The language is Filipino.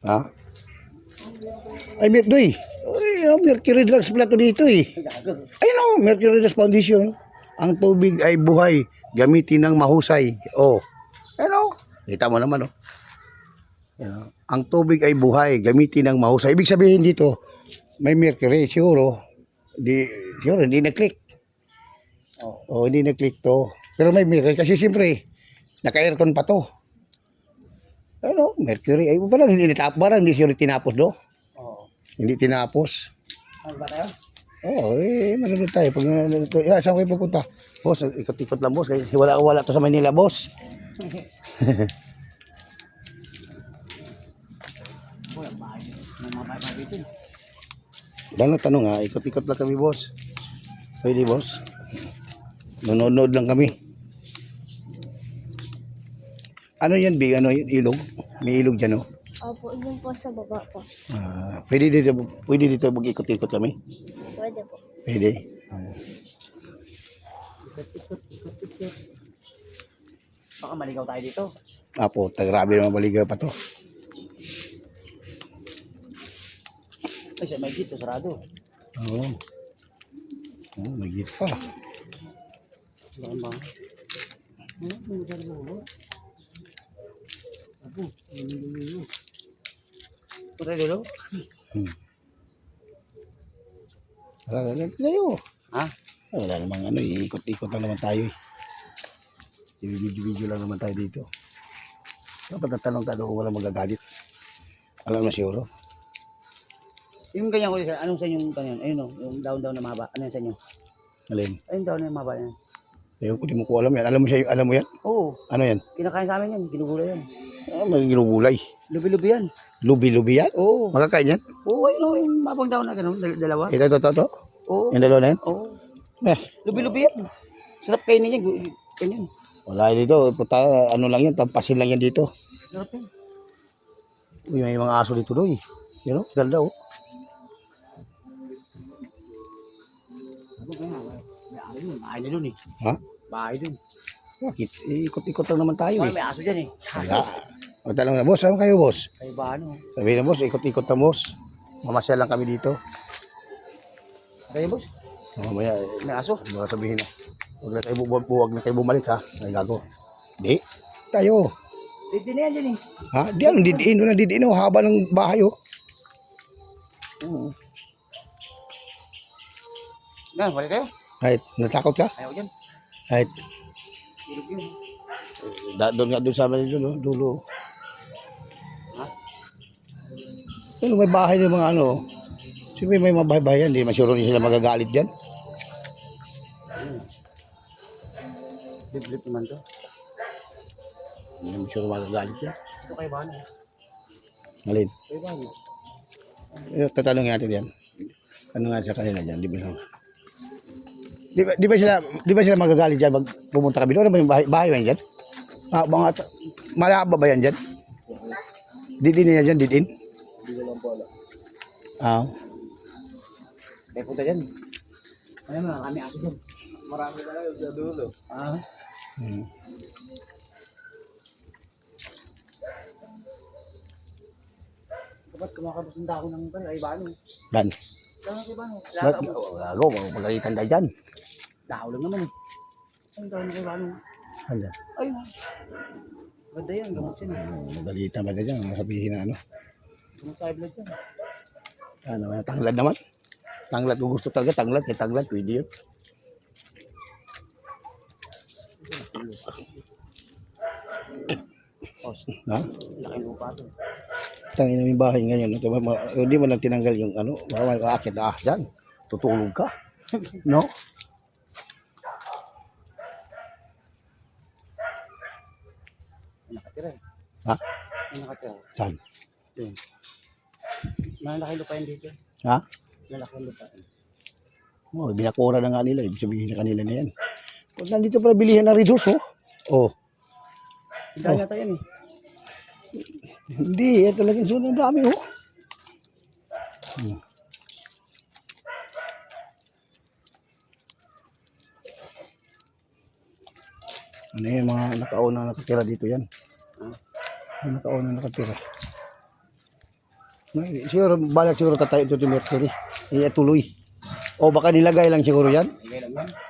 Ha? Ay, Doy. Ay, Mercury Drugs pala to dito eh. Ayun o, Mercury Drugs Foundation. Ang tubig ay buhay. Gamitin ng mahusay. Oh. Ayun o. Kita mo naman o. Ang tubig ay buhay. Gamitin ng mahusay. Ibig sabihin dito, may mercury. Siguro, hindi na-click. Oh, hindi na-click to. Pero may mercury. Kasi siyempre, naka-aircon pa to. Ano, mercury. Ay, parang hindi siya tinapos do. Hindi tinapos. Ano ba tayo? Oo, manunod tayo. Pag saan kayo pupunta? Boss, ikot-ikot lang, boss. Wala to sa Manila, boss. Lang tanong ha, ikot-ikot lang kami, boss. Pwede, boss? Nanonood lang kami. Ano yan, Big? Ano yun? Ilog? May ilog dyan, oh. Opo, yun po sa baba po. Pwede dito mag-ikot-ikot kami? Pwede po. Pwede. Ikot. Baka maligaw tayo dito. Apo, grabe naman baligaw pa to. Ay, siya may dito, sarado. Oo. May git pa. Baka ba? May sarado mo. Apo, may Putay dulo? Wala tayo. Ha? Wala namang ikot-ikot lang naman tayo eh. Video lang naman tayo dito. Dapat natanong kung wala magagalit. Alam na siguro. Yung ganyan ko, anong sa inyong kanyan? Ayun o, yung down na maba. Ano yan sa inyo? Alin? Ayun down na maba yan. Ayun, hindi mo ko alam yan. Alam mo yan? Oo. Ano yan? Kinakain sa amin yan, ginugulay yan. Magiging gulay. Lubi-lubi yan. Lubi-lubi yan? Oo. Makakain yan? Oo, ayun o, yung mabang down na gano'n, dalawa. Ito. Oo. Yung dalawa na yan? Oo. Eh, Lubi-lubi yan. Sarap kainin yan, ganyan. wala dito. Puta, ano lang yan, tampasin lang yan dito. Sarap yan. Uy, may mga aso dito doy. You know, ganda oh. Bahay na dun eh. Ha? Bahay dun. Bakit? Ikot-ikot lang naman tayo Ay, eh. may aso dyan eh. Wala. Magtanong na, boss, saan kayo, boss? Ay, ba ano? Sabihin na, boss, ikot-ikot na, boss. Mamasyal lang kami dito. Kaya boss, Mamaya, may aso. mga sabihin na. Huwag na kayo bumalik, ha? Ay, gago. Di. Tayo. Dito na yan dyan eh. Ha? Di ano, didiin, oh. Haba ng bahay, oh. Nga, balik tayo. Kahit, natakot ka? Ayaw dyan. Kahit, Ilog yun. doon sa amin dun, oh. Dulo. Ha? Ano, may bahay ng mga ano. Siyempre may mga bahay-bahay yan. Hindi masyuro rin sila magagalit dyan. Lip-lip naman to. Hindi masyuro magagalit yan. Ito kayo ba ano? Alin? Kayo ba ano? Tatanungin natin yan. Ano nga sa kanila dyan? Di ba sila magagalit dyan pag pumunta kami doon? Ano ba yung bahay ba yan dyan? Mga malaba ba yan dyan? Didin na yan dyan? Didin? Hindi ko lang po alam. Kaya punta dyan. Ano mo, kami aso dyan. Marami na kayo sa dulo. Dapat kumakabos ng dako ng ay ba ano? Dan. Kaya kayo ba ano? Gago, magagalitan tayo dyan. Dako lang naman eh. Ang dako na kayo ba ano? Ano? Ayun. Ganda yan, gamot yan. Magagalitan ba tayo dyan? Sabihin na ano? Gamot sa blood yan. Ano, tanglad naman. Tanglad, kung gusto talaga, tanglad. Kaya tanglad, pwede yun. Ha? Laki lupa ito. Tangin na yung bahay ngayon. Hindi mo lang tinanggal yung ano. Akit na dyan. Tutulog ka. No? May nakatira eh. Ha? May nakatira. Saan? Yun. Malaki lupa yan dito. Ha? Malaki lupa yan. Oh, binakura na nga nila. Ibig sabihin na kanila na yan. Kung nandito pala bilihan ng resource, oh. Oh. Hindi yata yan eh. Hindi, yan talagang sunod dami, oh. Ano yung mga nakauna nakatira dito yan? Yung nakauna nakatira. Siguro, balak siguro tatayo ito ni Mercury. Tuloy. O baka nilagay lang siguro yan. Sige lang yan.